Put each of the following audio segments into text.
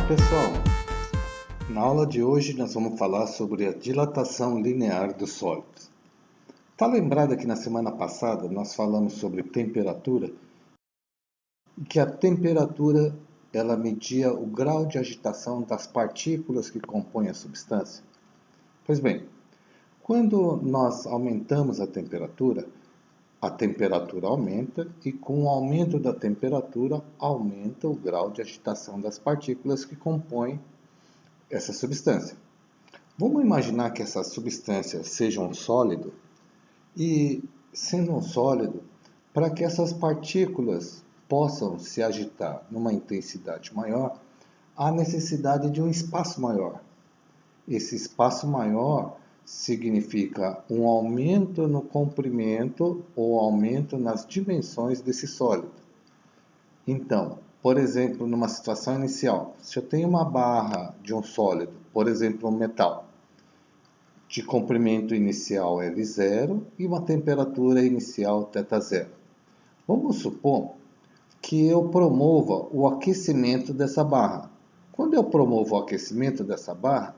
Pessoal, na aula de hoje nós vamos falar sobre a dilatação linear dos sólidos. Está lembrado que na semana passada nós falamos sobre temperatura e que a temperatura ela media o grau de agitação das partículas que compõem a substância? Pois bem, quando nós aumentamos a temperatura aumenta e com o aumento da temperatura aumenta o grau de agitação das partículas que compõem essa substância. Vamos imaginar que essa substância seja um sólido e, sendo um sólido, para que essas partículas possam se agitar numa intensidade maior, há necessidade de um espaço maior. Esse espaço maior significa um aumento no comprimento ou aumento nas dimensões desse sólido. Então, por exemplo, numa situação inicial, se eu tenho uma barra de um sólido, por exemplo, um metal, de comprimento inicial L0 e uma temperatura inicial θ0. Vamos supor que eu promova o aquecimento dessa barra. Quando eu promovo o aquecimento dessa barra,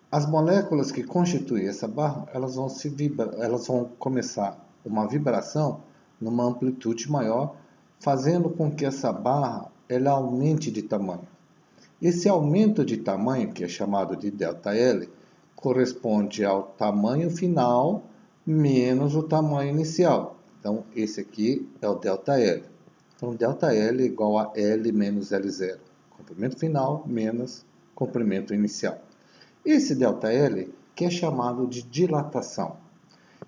as moléculas que constituem essa barra, elas vão começar uma vibração numa amplitude maior, fazendo com que essa barra ela aumente de tamanho. Esse aumento de tamanho, que é chamado de ΔL, corresponde ao tamanho final menos o tamanho inicial. Então, esse aqui é o ΔL. Então, ΔL é igual a L menos L0. Comprimento final menos comprimento inicial. Esse ΔL que é chamado de dilatação.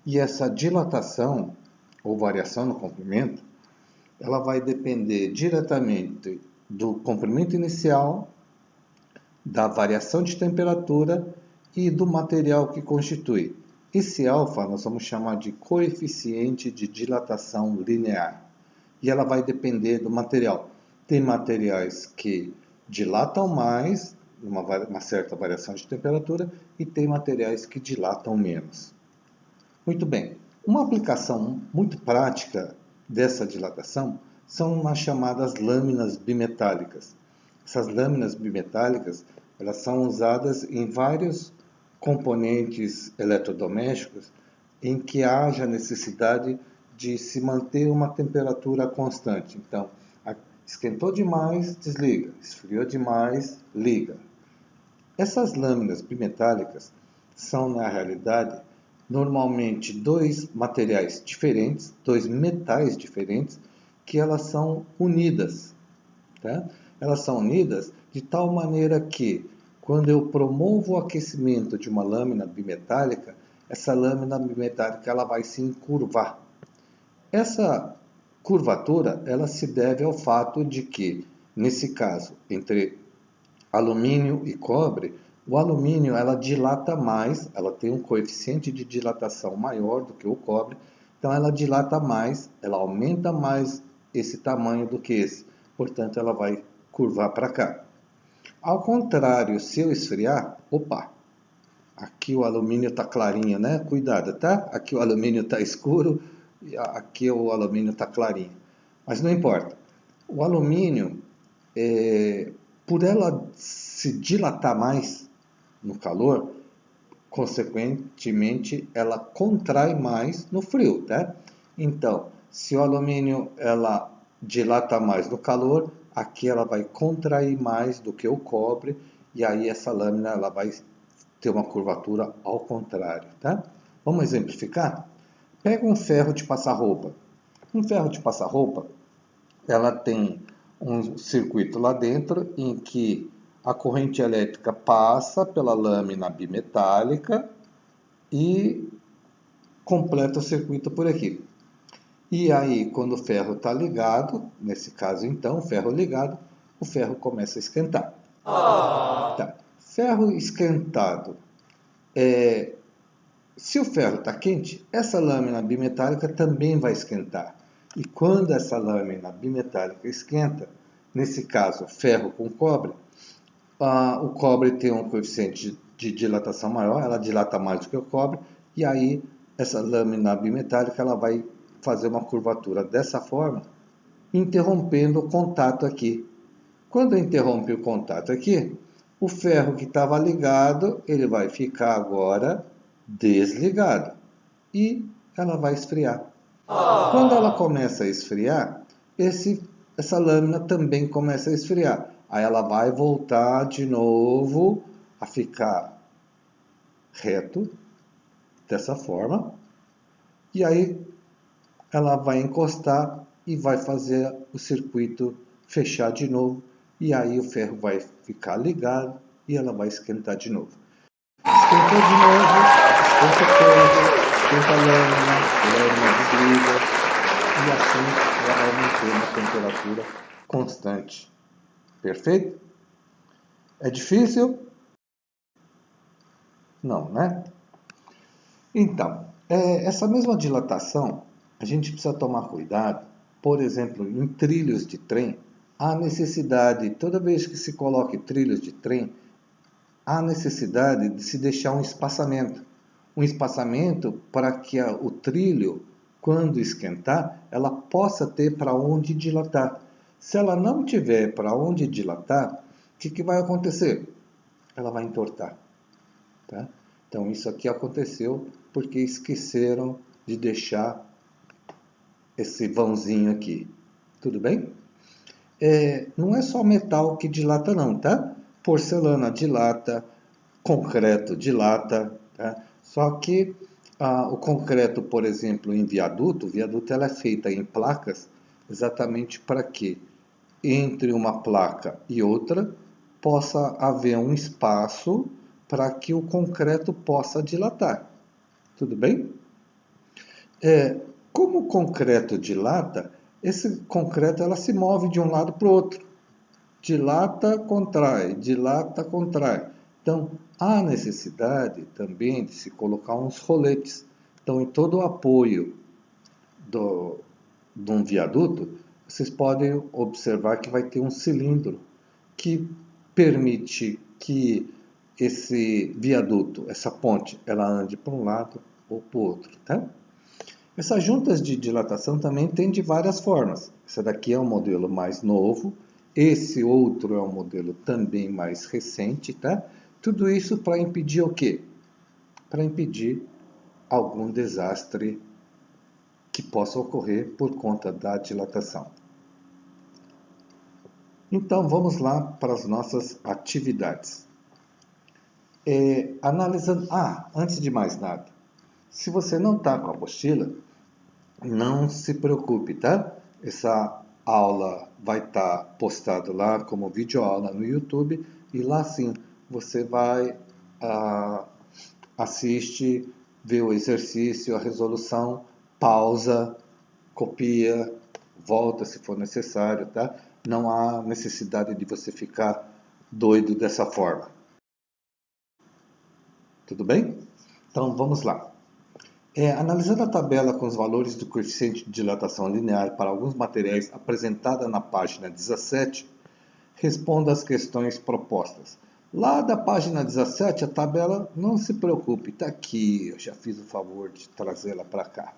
E essa dilatação, ou variação no comprimento, ela vai depender diretamente do comprimento inicial, da variação de temperatura e do material que constitui. Esse alfa nós vamos chamar de coeficiente de dilatação linear. E ela vai depender do material. Tem materiais que dilatam mais, uma certa variação de temperatura, e tem materiais que dilatam menos. Muito bem, uma aplicação muito prática dessa dilatação são as chamadas lâminas bimetálicas. Essas lâminas bimetálicas elas são usadas em vários componentes eletrodomésticos em que haja necessidade de se manter uma temperatura constante. Então, esquentou demais, desliga. Esfriou demais, liga. Essas lâminas bimetálicas são, na realidade, normalmente dois materiais diferentes, dois metais diferentes, que elas são unidas. Tá? Elas são unidas de tal maneira que, quando eu promovo o aquecimento de uma lâmina bimetálica, essa lâmina bimetálica ela vai se encurvar. Essa curvatura ela se deve ao fato de que, nesse caso, entre alumínio e cobre, o alumínio ela dilata mais, ela tem um coeficiente de dilatação maior do que o cobre, então ela dilata mais, ela aumenta mais esse tamanho do que esse, portanto ela vai curvar para cá. Ao contrário, se eu esfriar, aqui o alumínio está clarinho, né? Cuidado, tá? Aqui o alumínio está escuro e aqui o alumínio está clarinho. Mas não importa. O alumínio, por ela se dilatar mais no calor, consequentemente, ela contrai mais no frio, tá? Então, se o alumínio ela dilata mais no calor, aqui ela vai contrair mais do que o cobre, e aí essa lâmina ela vai ter uma curvatura ao contrário, tá? Vamos exemplificar? Pega um ferro de passar roupa. Um ferro de passar roupa, ela tem um circuito lá dentro em que a corrente elétrica passa pela lâmina bimetálica e completa o circuito por aqui. E aí, quando o ferro está ligado, nesse caso então, o ferro ligado, o ferro começa a esquentar. Tá. Ferro esquentado. Se o ferro está quente, essa lâmina bimetálica também vai esquentar. E quando essa lâmina bimetálica esquenta, nesse caso ferro com cobre, o cobre tem um coeficiente de dilatação maior, ela dilata mais do que o cobre, e aí essa lâmina bimetálica ela vai fazer uma curvatura dessa forma, interrompendo o contato aqui Quando eu interromper o contato aqui, o ferro que estava ligado, ele vai ficar agora desligado e ela vai esfriar. Quando ela começa a esfriar, essa lâmina também começa a esfriar. Aí ela vai voltar de novo a ficar reto, dessa forma, e aí ela vai encostar e vai fazer o circuito fechar de novo, e aí o ferro vai ficar ligado e ela vai esquentar de novo. Esquentou de novo, esquenta o ferro, esquenta a lâmina desliga, e assim ela vai manter uma temperatura constante. Perfeito? É difícil? Não, né? Então, essa mesma dilatação, a gente precisa tomar cuidado. Por exemplo, em trilhos de trem, há necessidade, toda vez que se coloque trilhos de trem, há necessidade de se deixar um espaçamento. Um espaçamento para que o trilho, quando esquentar, ela possa ter para onde dilatar. Se ela não tiver para onde dilatar, o que vai acontecer? Ela vai entortar. Tá? Então, isso aqui aconteceu porque esqueceram de deixar esse vãozinho aqui. Tudo bem? Não é só metal que dilata não, tá? Porcelana dilata, concreto dilata, tá? Só que o concreto, por exemplo, em viaduto, o viaduto ela é feita em placas exatamente para que entre uma placa e outra possa haver um espaço para que o concreto possa dilatar. Tudo bem? Como o concreto dilata, esse concreto ela se move de um lado para o outro. Dilata, contrai, dilata, contrai. Então, há necessidade também de se colocar uns roletes. Então, em todo o apoio de um viaduto, vocês podem observar que vai ter um cilindro que permite que esse viaduto, essa ponte, ela ande para um lado ou para o outro, tá? Essas juntas de dilatação também tem de várias formas. Essa daqui é um modelo mais novo, esse outro é um modelo também mais recente, tá? Tudo isso para impedir o quê? Para impedir algum desastre que possa ocorrer por conta da dilatação. Então vamos lá para as nossas atividades. Analisando. Antes de mais nada, se você não está com a apostila, não se preocupe, tá? Essa aula vai estar postada lá como videoaula no YouTube e lá sim você vai assiste, vê o exercício, a resolução, pausa, copia, volta se for necessário, tá? Não há necessidade de você ficar doido dessa forma. Tudo bem? Então vamos lá. Analisando a tabela com os valores do coeficiente de dilatação linear para alguns materiais apresentada na página 17, responda às questões propostas. Lá da página 17, a tabela, não se preocupe, está aqui, eu já fiz o favor de trazê-la para cá.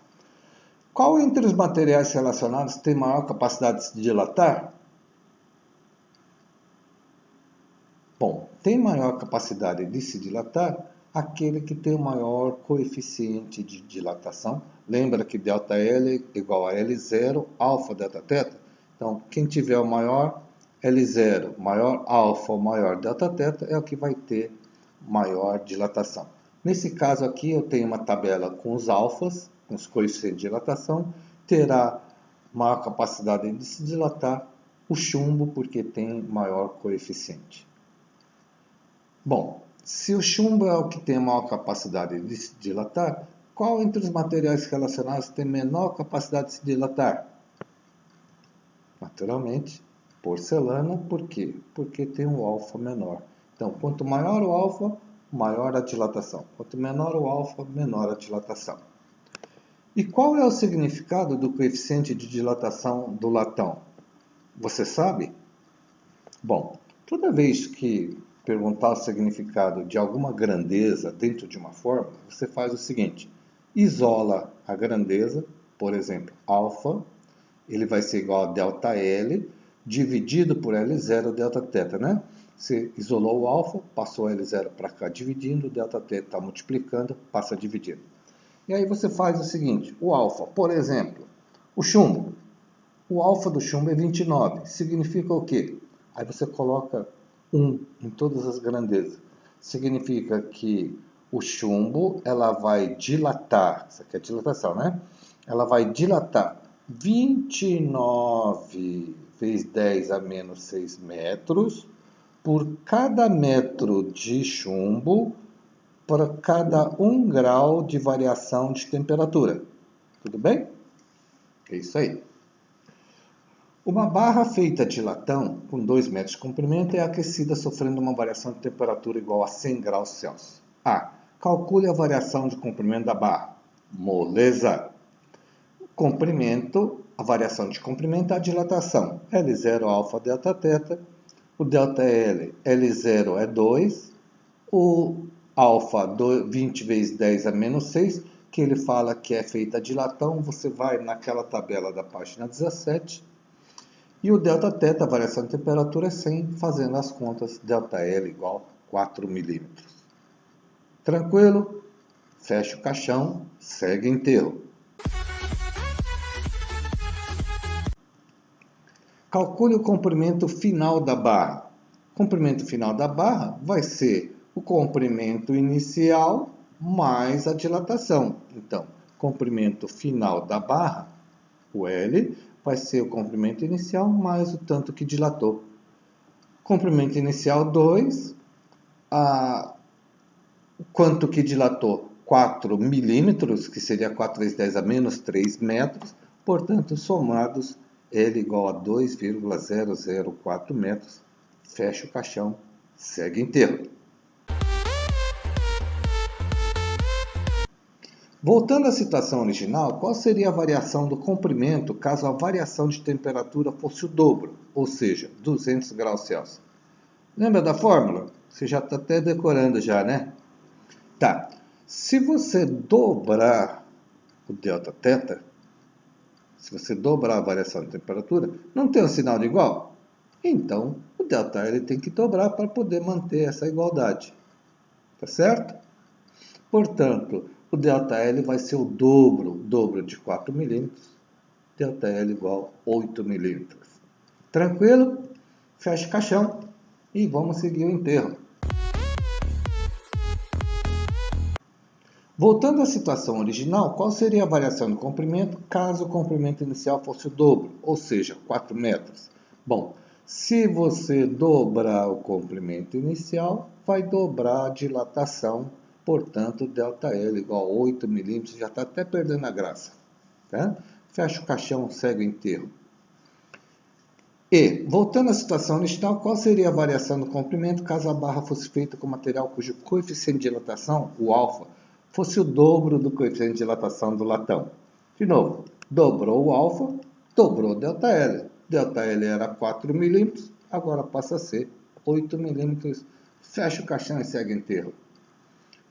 Qual entre os materiais relacionados tem maior capacidade de dilatar? Bom, tem maior capacidade de se dilatar aquele que tem o maior coeficiente de dilatação. Lembra que ΔL igual a L0, alfa delta θ? Então, quem tiver o maior L0, maior alfa ou maior delta θ é o que vai ter maior dilatação. Nesse caso aqui, eu tenho uma tabela com os alfas, com os coeficientes de dilatação, terá maior capacidade de se dilatar o chumbo, porque tem maior coeficiente. Bom, se o chumbo é o que tem a maior capacidade de se dilatar, qual entre os materiais relacionados tem menor capacidade de se dilatar? Naturalmente, porcelana. Por quê? Porque tem um alfa menor. Então, quanto maior o alfa, maior a dilatação. Quanto menor o alfa, menor a dilatação. E qual é o significado do coeficiente de dilatação do latão? Você sabe? Bom, toda vez que perguntar o significado de alguma grandeza dentro de uma fórmula, você faz o seguinte: isola a grandeza, por exemplo, alfa, ele vai ser igual a ΔL, dividido por L0 delta-θ, né? Você isolou o alfa, passou L0 para cá dividindo, o delta-θ está multiplicando, passa dividindo. E aí você faz o seguinte, o alfa, por exemplo, o chumbo. O alfa do chumbo é 29, significa o quê? Aí você coloca 1 em todas as grandezas. Significa que o chumbo, ela vai dilatar, isso aqui é dilatação, né? Ela vai dilatar 29 vezes 10 a menos 6 metros por cada metro de chumbo para cada 1 grau de variação de temperatura. Tudo bem? É isso aí. Uma barra feita de latão, com 2 metros de comprimento, é aquecida sofrendo uma variação de temperatura igual a 100 graus Celsius. A. Calcule a variação de comprimento da barra. Moleza. Comprimento, a variação de comprimento é a dilatação. L0 alfa delta θ. O delta L, L0 é 2. O alfa, 20 vezes 10 a menos 6, que ele fala que é feita de latão. Você vai naquela tabela da página 17. E o delta-θ, a variação de temperatura, é 100, fazendo as contas, ΔL igual 4 milímetros. Tranquilo? Fecha o caixão, segue enterro. Calcule o comprimento final da barra. O comprimento final da barra vai ser o comprimento inicial mais a dilatação. Então, comprimento final da barra, o L, vai ser o comprimento inicial mais o tanto que dilatou. Comprimento inicial 2, quanto que dilatou? 4 milímetros, que seria 4 vezes 10 a menos 3 metros, portanto, somados, L igual a 2,004 metros. Fecha o caixão, segue enterro. Voltando à situação original, qual seria a variação do comprimento caso a variação de temperatura fosse o dobro, ou seja, 200 graus Celsius? Lembra da fórmula? Você já está até decorando já, né? Tá. Se você dobrar o delta-θ, se você dobrar a variação de temperatura, não tem um sinal de igual? Então, o delta ele tem que dobrar para poder manter essa igualdade. Tá certo? Portanto, o ΔL vai ser o dobro de 4 milímetros, ΔL igual a 8 milímetros. Tranquilo? Fecha o caixão e vamos seguir o enterro. Voltando à situação original, qual seria a variação do comprimento caso o comprimento inicial fosse o dobro, ou seja, 4 metros? Bom, se você dobrar o comprimento inicial, vai dobrar a dilatação. Portanto, ΔL igual a 8 milímetros, já está até perdendo a graça. Tá? Fecha o caixão, segue o enterro. E, voltando à situação original, qual seria a variação do comprimento caso a barra fosse feita com material cujo coeficiente de dilatação, o alfa, fosse o dobro do coeficiente de dilatação do latão? De novo, dobrou o alfa, dobrou o ΔL. ΔL era 4 milímetros, agora passa a ser 8 milímetros. Fecha o caixão e segue o enterro.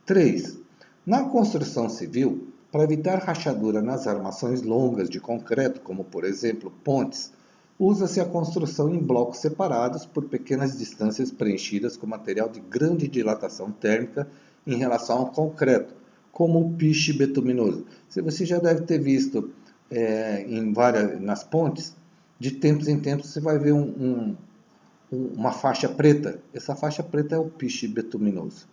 3. Na construção civil, para evitar rachadura nas armações longas de concreto, como por exemplo pontes, usa-se a construção em blocos separados por pequenas distâncias preenchidas com material de grande dilatação térmica em relação ao concreto, como o piche betuminoso. Você já deve ter visto nas pontes, de tempos em tempos você vai ver uma faixa preta. Essa faixa preta é o piche betuminoso.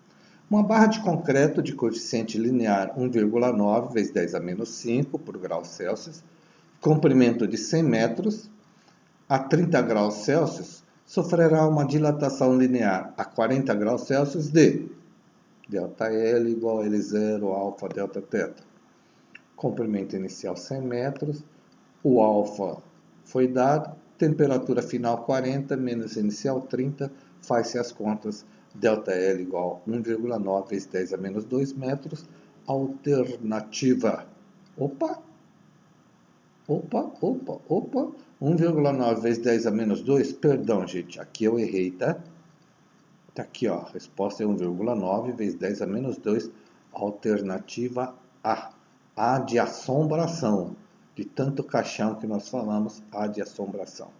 Uma barra de concreto de coeficiente linear 1,9 vezes 10 a menos 5 por grau Celsius, comprimento de 100 metros, a 30 graus Celsius, sofrerá uma dilatação linear a 40 graus Celsius de ΔL igual a L0 alfa delta-θ. Comprimento inicial 100 metros, o alfa foi dado, temperatura final 40 menos inicial 30, faz-se as contas. ΔL igual a 1,9 vezes 10 a menos 2 metros. Alternativa. 1,9 vezes 10 a menos 2. Perdão, gente. Aqui eu errei, tá? Tá aqui, ó. A resposta é 1,9 vezes 10 a menos 2. Alternativa A. A de assombração. De tanto caixão que nós falamos, A de assombração.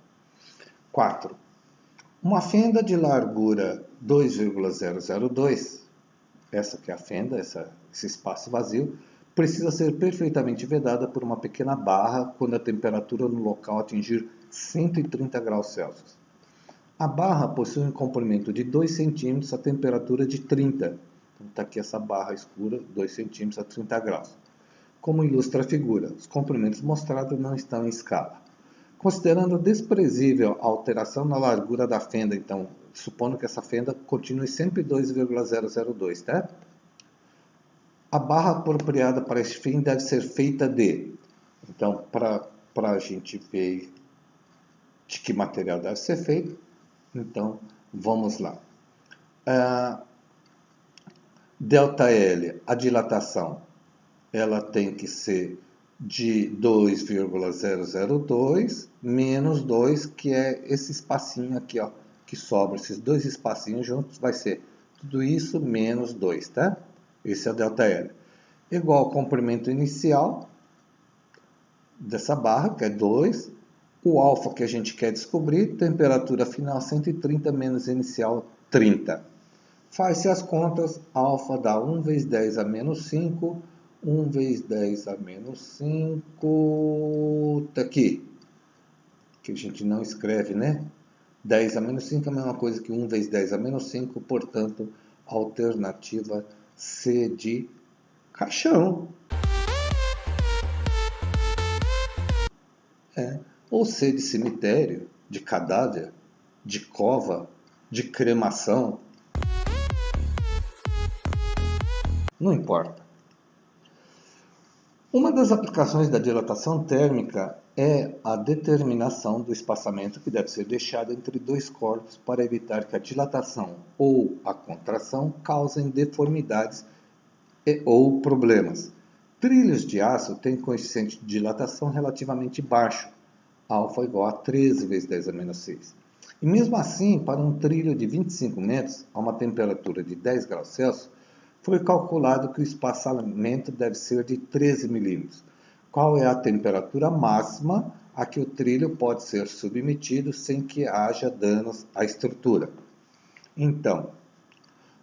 4. Uma fenda de largura 2,002, essa que é a fenda, esse espaço vazio, precisa ser perfeitamente vedada por uma pequena barra quando a temperatura no local atingir 130 graus Celsius. A barra possui um comprimento de 2 centímetros a temperatura de 30. Então está aqui essa barra escura, 2 centímetros a 30 graus. Como ilustra a figura, os comprimentos mostrados não estão em escala. Considerando desprezível a alteração na largura da fenda, então, supondo que essa fenda continue sempre 2,002, tá? A barra apropriada para este fim deve ser feita de... Então, para a gente ver de que material deve ser feito, então, vamos lá. ΔL, a dilatação, ela tem que ser de 2,002 menos 2, que é esse espacinho aqui, ó, que sobra, esses dois espacinhos juntos, vai ser tudo isso menos 2, tá? Esse é o ΔL. Igual ao comprimento inicial dessa barra, que é 2, o alfa que a gente quer descobrir, temperatura final 130 menos inicial 30. Faz-se as contas, alfa dá 1 vezes 10 a menos 5, 1 vezes 10 a menos 5, tá aqui, que a gente não escreve, né? 10 a menos 5 é a mesma coisa que 1 vezes 10 a menos 5, portanto, alternativa C de caixão. Ou C de cemitério, de cadáver, de cova, de cremação. Não importa. Uma das aplicações da dilatação térmica é a determinação do espaçamento que deve ser deixado entre dois corpos para evitar que a dilatação ou a contração causem deformidades ou problemas. Trilhos de aço têm coeficiente de dilatação relativamente baixo, alfa igual a 13 vezes 10 a menos 6. E mesmo assim, para um trilho de 25 metros, a uma temperatura de 10 graus Celsius, foi calculado que o espaçamento deve ser de 13 milímetros. Qual é a temperatura máxima a que o trilho pode ser submetido sem que haja danos à estrutura? Então,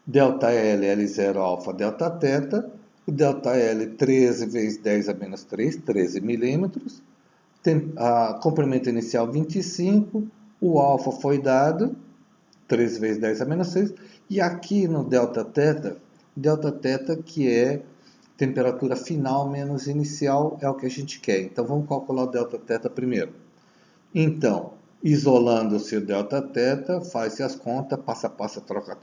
ΔL, L0, alfa, delta teta, o ΔL 13 vezes 10 a menos 3, 13 milímetros, comprimento inicial 25, o alfa foi dado, 13 vezes 10 a menos 6, e aqui no delta teta que é temperatura final menos inicial, é o que a gente quer. Então vamos calcular o delta teta primeiro. Então, isolando-se o delta teta, faz-se as contas, passa, troca,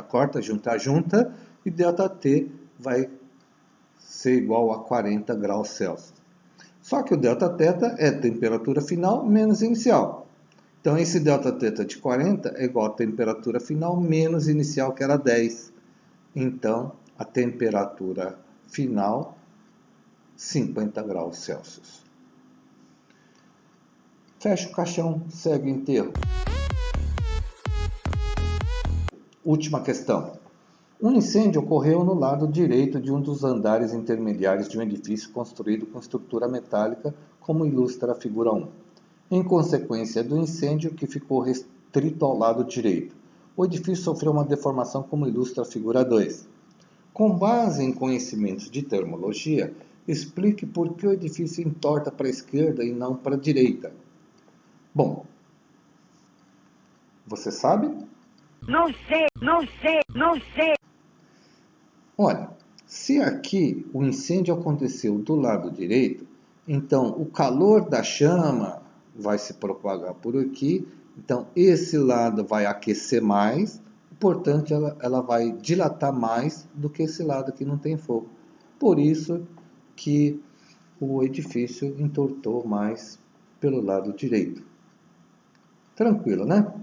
corta, junta, e delta T vai ser igual a 40 graus Celsius. Só que o delta teta é temperatura final menos inicial. Então, esse delta teta de 40 é igual a temperatura final menos inicial, que era 10. Então, a temperatura final, 50 graus Celsius. Fecha o caixão, segue o enterro. Última questão. Um incêndio ocorreu no lado direito de um dos andares intermediários de um edifício construído com estrutura metálica, como ilustra a figura 1. Em consequência do incêndio, que ficou restrito ao lado direito, o edifício sofreu uma deformação, como ilustra a figura 2. Com base em conhecimentos de termologia, explique por que o edifício entorta para a esquerda e não para a direita. Bom, você sabe? Não sei. Olha, se aqui o incêndio aconteceu do lado direito, então o calor da chama vai se propagar por aqui, então esse lado vai aquecer mais, portanto ela vai dilatar mais do que esse lado que não tem fogo. Por isso que o edifício entortou mais pelo lado direito. Tranquilo, né?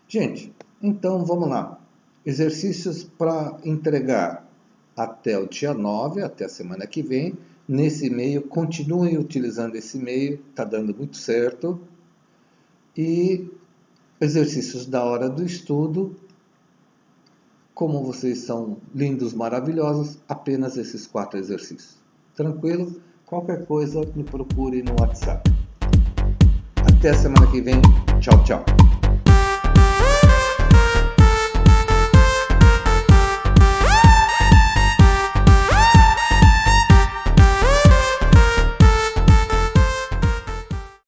Gente, então vamos lá. Exercícios para entregar até o dia 9, até a semana que vem. Nesse e-mail, continuem utilizando esse e-mail, está dando muito certo. E exercícios da hora do estudo. Como vocês são lindos, maravilhosos, apenas esses 4 exercícios. Tranquilo? Qualquer coisa, me procure no WhatsApp. Até semana que vem. Tchau, tchau.